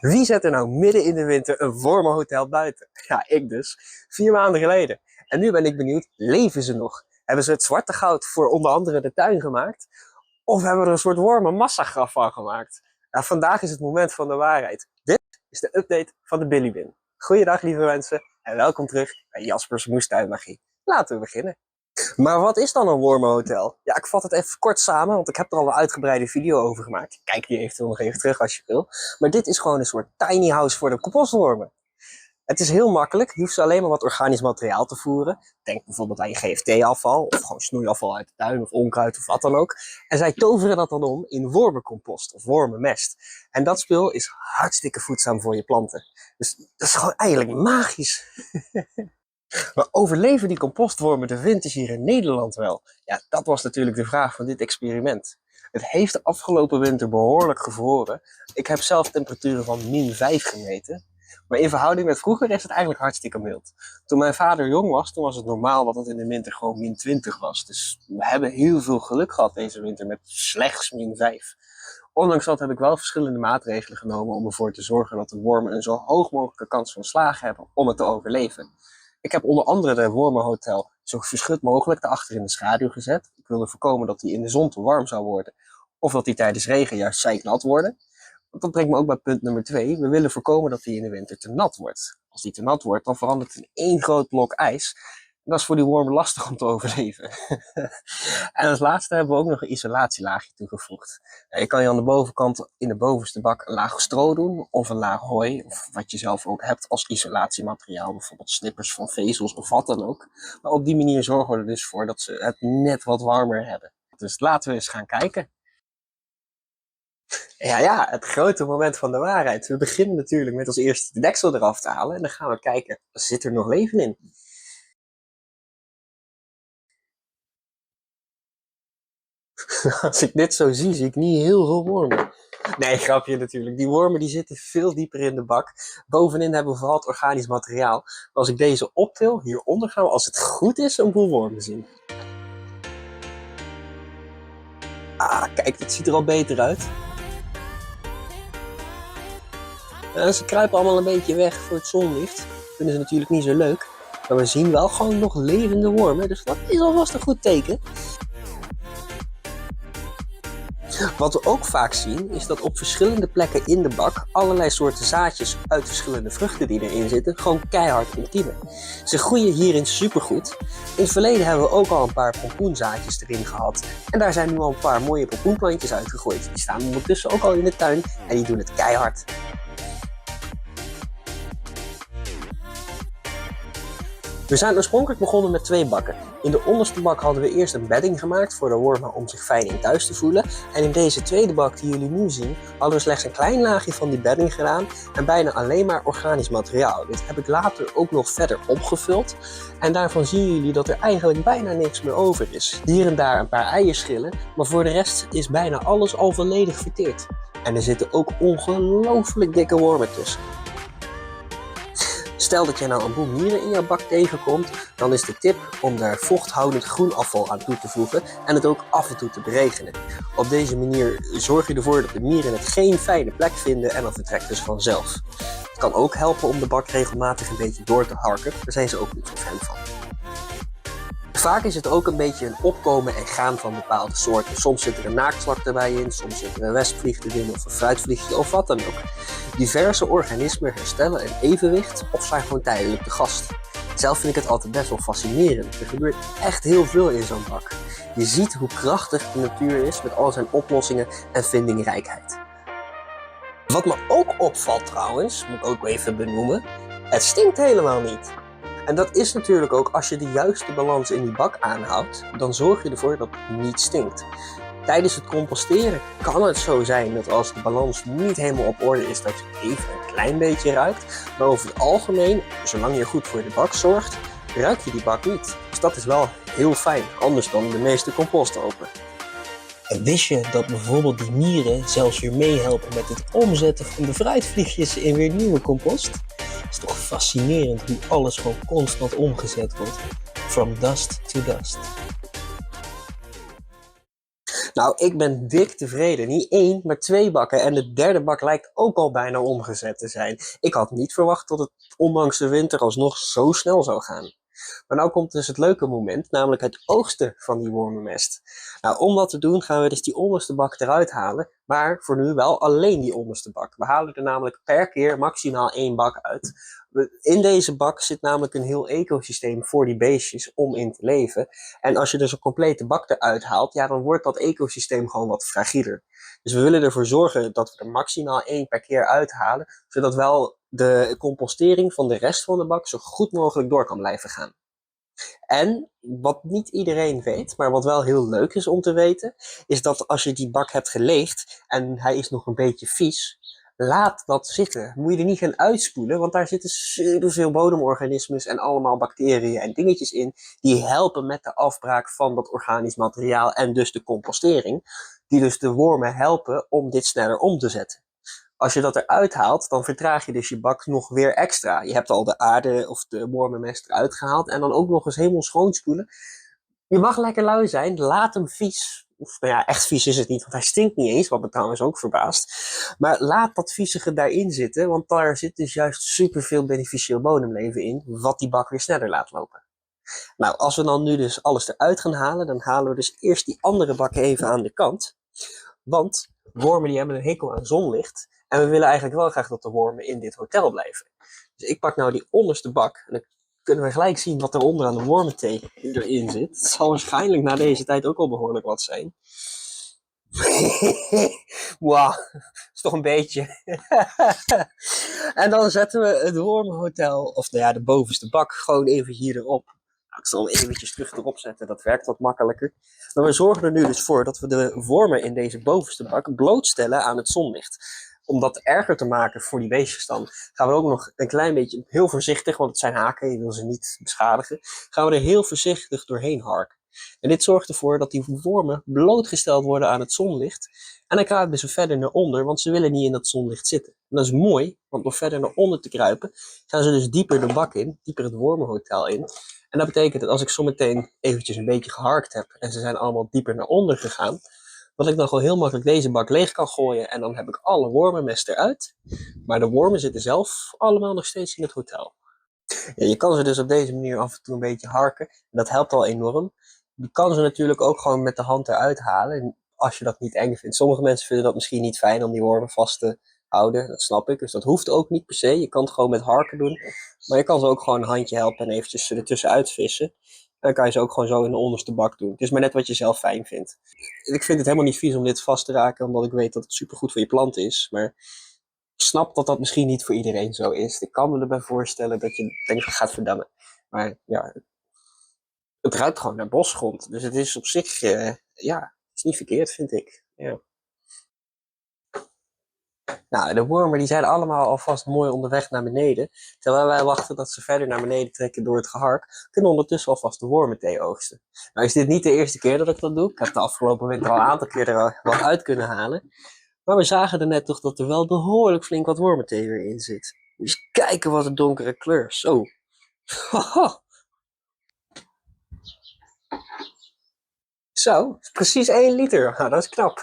Wie zet er nou midden in de winter een wormenhotel buiten? Ja, ik dus. 4 maanden geleden. En nu ben ik benieuwd, leven ze nog? Hebben ze het zwarte goud voor onder andere de tuin gemaakt? Of hebben we er een soort wormenmassagraf van gemaakt? Nou, vandaag is het moment van de waarheid. Dit is de update van de Billy Bin. Goeiedag lieve mensen en welkom terug bij Jaspers Moestuinmagie. Laten we beginnen. Maar wat is dan een wormenhotel? Ja, ik vat het even kort samen, want ik heb er al een uitgebreide video over gemaakt. Kijk die eventueel nog even terug als je wil. Maar dit is gewoon een soort tiny house voor de compostwormen. Het is heel makkelijk, je hoeft ze alleen maar wat organisch materiaal te voeren. Denk bijvoorbeeld aan je GFT-afval, of gewoon snoeiafval uit de tuin, of onkruid, of wat dan ook. En zij toveren dat dan om in wormencompost, of wormenmest. En dat spul is hartstikke voedzaam voor je planten. Dus dat is gewoon eigenlijk magisch. Maar overleven die compostwormen de winters hier in Nederland wel? Ja, dat was natuurlijk de vraag van dit experiment. Het heeft de afgelopen winter behoorlijk gevroren. Ik heb zelf temperaturen van -5 gemeten. Maar in verhouding met vroeger is het eigenlijk hartstikke mild. Toen mijn vader jong was, toen was het normaal dat het in de winter gewoon -20 was. Dus we hebben heel veel geluk gehad deze winter met slechts -5. Ondanks dat heb ik wel verschillende maatregelen genomen om ervoor te zorgen dat de wormen een zo hoog mogelijke kans van slagen hebben om het te overleven. Ik heb onder andere de wormenhotel zo verschut mogelijk daarachter in de schaduw gezet. Ik wilde voorkomen dat die in de zon te warm zou worden. Of dat die tijdens regen juist zeiknat worden. Want dat brengt me ook bij punt nummer 2. We willen voorkomen dat die in de winter te nat wordt. Als die te nat wordt, dan verandert het in één groot blok ijs. En dat is voor die wormen lastig om te overleven. En als laatste hebben we ook nog een isolatielaagje toegevoegd. Je kan je aan de bovenkant in de bovenste bak een laag stro doen. Of een laag hooi. Of wat je zelf ook hebt als isolatiemateriaal. Bijvoorbeeld snippers van vezels of wat dan ook. Maar op die manier zorgen we er dus voor dat ze het net wat warmer hebben. Dus laten we eens gaan kijken. Ja, het grote moment van de waarheid. We beginnen natuurlijk met als eerste de deksel eraf te halen. En dan gaan we kijken, zit er nog leven in? Als ik dit zo zie, zie ik niet heel veel wormen. Nee, grapje natuurlijk. Die wormen die zitten veel dieper in de bak. Bovenin hebben we vooral het organisch materiaal. Maar als ik deze optil, hieronder gaan we, als het goed is, een boel wormen zien. Ah, kijk, dit ziet er al beter uit. Ze kruipen allemaal een beetje weg voor het zonlicht. Dat vinden ze natuurlijk niet zo leuk. Maar we zien wel gewoon nog levende wormen, dus dat is alvast een goed teken. Wat we ook vaak zien, is dat op verschillende plekken in de bak allerlei soorten zaadjes uit verschillende vruchten die erin zitten, gewoon keihard ontkiemen. Ze groeien hierin supergoed. In het verleden hebben we ook al een paar pompoenzaadjes erin gehad. En daar zijn nu al een paar mooie pompoenplantjes uitgegooid. Die staan ondertussen ook al in de tuin en die doen het keihard. We zijn oorspronkelijk begonnen met 2 bakken. In de onderste bak hadden we eerst een bedding gemaakt voor de wormen om zich fijn in thuis te voelen. En in deze tweede bak die jullie nu zien, hadden we slechts een klein laagje van die bedding gedaan en bijna alleen maar organisch materiaal. Dit heb ik later ook nog verder opgevuld. En daarvan zien jullie dat er eigenlijk bijna niks meer over is. Hier en daar een paar eierschillen, maar voor de rest is bijna alles al volledig verteerd. En er zitten ook ongelooflijk dikke wormen tussen. Stel dat je nou een boel mieren in jouw bak tegenkomt, dan is de tip om daar vochthoudend groenafval aan toe te voegen en het ook af en toe te beregenen. Op deze manier zorg je ervoor dat de mieren het geen fijne plek vinden en dan vertrekt dus vanzelf. Het kan ook helpen om de bak regelmatig een beetje door te harken, daar zijn ze ook niet zo fan van. Vaak is het ook een beetje een opkomen en gaan van bepaalde soorten. Soms zit er een naaktslak erbij in, soms zit er een westvlieg erin of een fruitvliegje of wat dan ook. Diverse organismen herstellen een evenwicht of zijn gewoon tijdelijk te gast. Zelf vind ik het altijd best wel fascinerend. Er gebeurt echt heel veel in zo'n bak. Je ziet hoe krachtig de natuur is met al zijn oplossingen en vindingrijkheid. Wat me ook opvalt trouwens, moet ik ook even benoemen, het stinkt helemaal niet. En dat is natuurlijk ook als je de juiste balans in die bak aanhoudt, dan zorg je ervoor dat het niet stinkt. Tijdens het composteren kan het zo zijn dat als de balans niet helemaal op orde is, dat je even een klein beetje ruikt. Maar over het algemeen, zolang je goed voor de bak zorgt, ruik je die bak niet. Dus dat is wel heel fijn, anders dan de meeste compostopen. En wist je dat bijvoorbeeld die mieren zelfs weer meehelpen met het omzetten van de fruitvliegjes in weer nieuwe compost? Het is toch fascinerend hoe alles gewoon constant omgezet wordt. From dust to dust. Nou, ik ben dik tevreden. Niet één, maar twee bakken. En de derde bak lijkt ook al bijna omgezet te zijn. Ik had niet verwacht dat het ondanks de winter alsnog zo snel zou gaan. Maar nou komt dus het leuke moment, namelijk het oogsten van die wormenmest. Nou, om dat te doen gaan we dus die onderste bak eruit halen, maar voor nu wel alleen die onderste bak. We halen er namelijk per keer maximaal één bak uit. In deze bak zit namelijk een heel ecosysteem voor die beestjes om in te leven. En als je dus een complete bak eruit haalt, ja, dan wordt dat ecosysteem gewoon wat fragieler. Dus we willen ervoor zorgen dat we er maximaal één per keer uithalen, zodat wel de compostering van de rest van de bak zo goed mogelijk door kan blijven gaan. En wat niet iedereen weet, maar wat wel heel leuk is om te weten, is dat als je die bak hebt geleegd en hij is nog een beetje vies, laat dat zitten. Moet je er niet gaan uitspoelen, want daar zitten superveel bodemorganismes en allemaal bacteriën en dingetjes in die helpen met de afbraak van dat organisch materiaal en dus de compostering, die dus de wormen helpen om dit sneller om te zetten. Als je dat eruit haalt, dan vertraag je dus je bak nog weer extra. Je hebt al de aarde of de wormenmest eruit gehaald en dan ook nog eens helemaal schoonspoelen. Je mag lekker lui zijn, laat hem vies. Of, nou ja, echt vies is het niet, want hij stinkt niet eens, wat me trouwens ook verbaast. Maar laat dat viezige daarin zitten, want daar zit dus juist superveel beneficieel bodemleven in, wat die bak weer sneller laat lopen. Nou, als we dan nu dus alles eruit gaan halen, dan halen we dus eerst die andere bakken even aan de kant. Want wormen die hebben een hekel aan zonlicht. En we willen eigenlijk wel graag dat de wormen in dit hotel blijven. Dus ik pak nou die onderste bak. En dan kunnen we gelijk zien wat er onder aan de wormenthee erin zit. Het zal waarschijnlijk na deze tijd ook al behoorlijk wat zijn. Wauw, dat is toch een beetje. En dan zetten we het wormenhotel, of nou ja, de bovenste bak, gewoon even hier erop. Nou, ik zal hem eventjes terug erop zetten, dat werkt wat makkelijker. Maar we zorgen er nu dus voor dat we de wormen in deze bovenste bak blootstellen aan het zonlicht. Om dat erger te maken voor die beestjes dan, gaan we ook nog een klein beetje, heel voorzichtig, want het zijn haken, je wil ze niet beschadigen, gaan we er heel voorzichtig doorheen harken. En dit zorgt ervoor dat die wormen blootgesteld worden aan het zonlicht. En dan kruipen ze verder naar onder, want ze willen niet in dat zonlicht zitten. En dat is mooi, want door verder naar onder te kruipen, gaan ze dus dieper de bak in, dieper het wormenhotel in. En dat betekent dat als ik zometeen eventjes een beetje geharkt heb en ze zijn allemaal dieper naar onder gegaan, dat ik dan gewoon heel makkelijk deze bak leeg kan gooien en dan heb ik alle wormenmest eruit. Maar de wormen zitten zelf allemaal nog steeds in het hotel. Ja, je kan ze dus op deze manier af en toe een beetje harken. En dat helpt al enorm. Je kan ze natuurlijk ook gewoon met de hand eruit halen. Als je dat niet eng vindt. Sommige mensen vinden dat misschien niet fijn om die wormen vast te houden. Dat snap ik. Dus dat hoeft ook niet per se. Je kan het gewoon met harken doen. Maar je kan ze ook gewoon een handje helpen en eventjes er tussenuit vissen. En dan kan je ze ook gewoon zo in de onderste bak doen. Het is maar net wat je zelf fijn vindt. Ik vind het helemaal niet vies om dit vast te raken. Omdat ik weet dat het supergoed voor je plant is. Maar ik snap dat dat misschien niet voor iedereen zo is. Ik kan me erbij voorstellen dat je denkt, gaat verdammen. Maar ja, het ruikt gewoon naar bosgrond. Dus het is op zich, ja, het is niet verkeerd, vind ik. Ja. Nou, de wormen die zijn allemaal alvast mooi onderweg naar beneden. Terwijl wij wachten dat ze verder naar beneden trekken door het gehark, kunnen ondertussen alvast de wormenthee oogsten. Nou is dit niet de eerste keer dat ik dat doe. Ik heb de afgelopen winter al een aantal keer er wat uit kunnen halen. Maar we zagen er net toch dat er wel behoorlijk flink wat wormenthee weer in zit. Dus kijken wat een donkere kleur. Zo. Haha. Zo, precies 1 liter. Nou, dat is knap.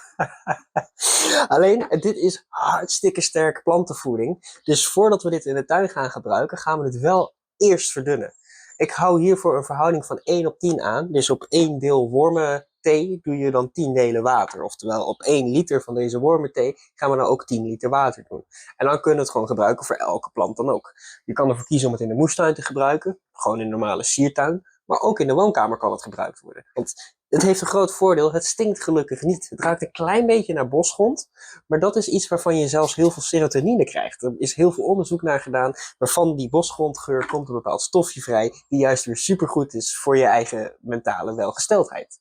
Alleen, dit is hartstikke sterke plantenvoeding. Dus voordat we dit in de tuin gaan gebruiken, gaan we het wel eerst verdunnen. Ik hou hiervoor een verhouding van 1 op 10 aan. Dus op 1 deel wormenthee doe je dan 10 delen water. Oftewel, op 1 liter van deze wormenthee gaan we dan ook 10 liter water doen. En dan kunnen we het gewoon gebruiken voor elke plant dan ook. Je kan ervoor kiezen om het in de moestuin te gebruiken. Gewoon in een normale siertuin. Maar ook in de woonkamer kan het gebruikt worden. Want het heeft een groot voordeel, het stinkt gelukkig niet. Het ruikt een klein beetje naar bosgrond, maar dat is iets waarvan je zelfs heel veel serotonine krijgt. Er is heel veel onderzoek naar gedaan, waarvan die bosgrondgeur komt een bepaald stofje vrij, die juist weer supergoed is voor je eigen mentale welgesteldheid.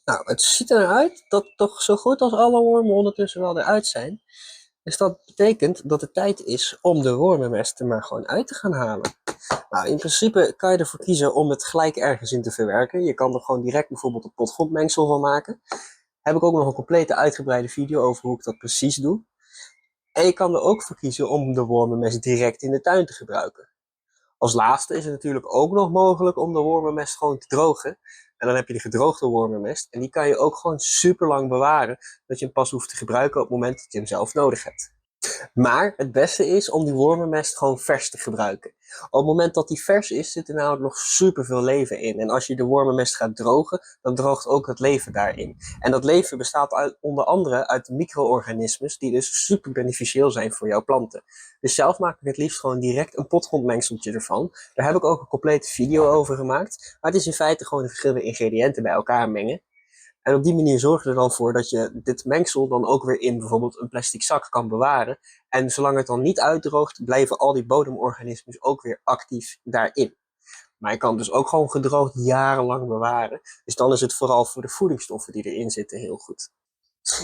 Nou, het ziet eruit dat toch zo goed als alle wormen ondertussen wel eruit zijn. Dus dat betekent dat het tijd is om de wormenmest er maar gewoon uit te gaan halen. Nou, in principe kan je ervoor kiezen om het gelijk ergens in te verwerken. Je kan er gewoon direct bijvoorbeeld een potgrondmengsel van maken. Heb ik ook nog een complete uitgebreide video over hoe ik dat precies doe. En je kan er ook voor kiezen om de wormenmest direct in de tuin te gebruiken. Als laatste is het natuurlijk ook nog mogelijk om de wormenmest gewoon te drogen. En dan heb je de gedroogde wormenmest. En die kan je ook gewoon super lang bewaren. Dat je hem pas hoeft te gebruiken op het moment dat je hem zelf nodig hebt. Maar het beste is om die wormenmest gewoon vers te gebruiken. Op het moment dat die vers is, zit er namelijk nog superveel leven in. En als je de wormenmest gaat drogen, dan droogt ook het leven daarin. En dat leven bestaat onder andere uit micro-organismes die dus super beneficieel zijn voor jouw planten. Dus zelf maak ik het liefst gewoon direct een potgrondmengseltje ervan. Daar heb ik ook een complete video over gemaakt. Maar het is in feite gewoon de verschillende ingrediënten bij elkaar mengen. En op die manier zorg je er dan voor dat je dit mengsel dan ook weer in bijvoorbeeld een plastic zak kan bewaren. En zolang het dan niet uitdroogt, blijven al die bodemorganismes ook weer actief daarin. Maar je kan het dus ook gewoon gedroogd jarenlang bewaren. Dus dan is het vooral voor de voedingsstoffen die erin zitten heel goed.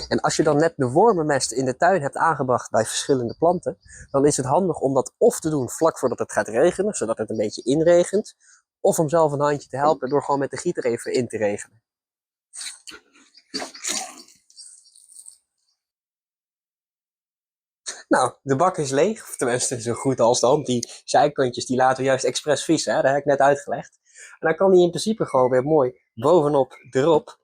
En als je dan net de wormenmest in de tuin hebt aangebracht bij verschillende planten, dan is het handig om dat of te doen vlak voordat het gaat regenen, zodat het een beetje inregent. Of om zelf een handje te helpen door gewoon met de gieter even in te regenen. Nou, de bak is leeg, of tenminste zo goed als dan. Die zijkantjes die laten we juist expres vissen, hè? Dat heb ik net uitgelegd. En dan kan die in principe gewoon weer mooi bovenop erop.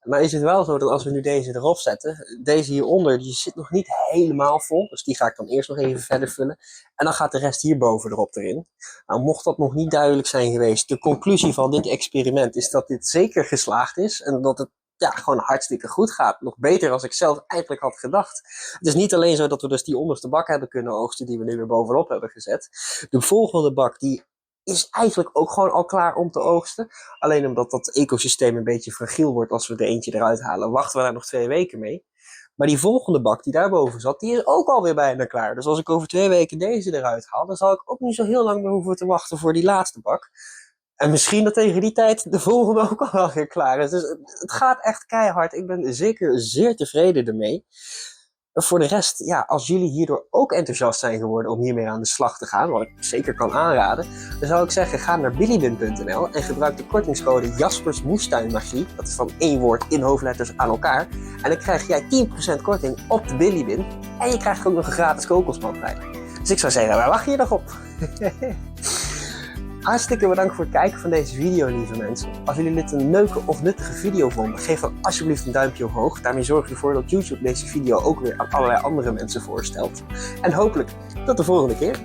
Maar is het wel zo dat als we nu deze erop zetten, deze hieronder, die zit nog niet helemaal vol. Dus die ga ik dan eerst nog even verder vullen. En dan gaat de rest hierboven erop erin. Nou, mocht dat nog niet duidelijk zijn geweest, de conclusie van dit experiment is dat dit zeker geslaagd is. En dat het gewoon hartstikke goed gaat. Nog beter als ik zelf eigenlijk had gedacht. Het is niet alleen zo dat we dus die onderste bak hebben kunnen oogsten, die we nu weer bovenop hebben gezet. De volgende bak, die is eigenlijk ook gewoon al klaar om te oogsten. Alleen omdat dat ecosysteem een beetje fragiel wordt als we er eentje eruit halen, wachten we daar nog 2 weken mee. Maar die volgende bak die daarboven zat, die is ook alweer bijna klaar. Dus als ik over 2 weken deze eruit haal, dan zal ik ook niet zo heel lang meer hoeven te wachten voor die laatste bak. En misschien dat tegen die tijd de volgende ook al wel weer klaar is. Dus het gaat echt keihard. Ik ben zeker zeer tevreden ermee. Voor de rest, als jullie hierdoor ook enthousiast zijn geworden om hiermee aan de slag te gaan, wat ik zeker kan aanraden, dan zou ik zeggen, ga naar billybin.nl en gebruik de kortingscode Jaspers Moestuinmagie. Dat is van 1 woord in hoofdletters aan elkaar. En dan krijg jij 10% korting op de Billybin. En je krijgt ook nog een gratis kokosmat bij. Dus ik zou zeggen, waar wacht je nog op? Hartstikke bedankt voor het kijken van deze video, lieve mensen. Als jullie dit een leuke of nuttige video vonden, geef dan alsjeblieft een duimpje omhoog. Daarmee zorg je ervoor dat YouTube deze video ook weer aan allerlei andere mensen voorstelt. En hopelijk tot de volgende keer.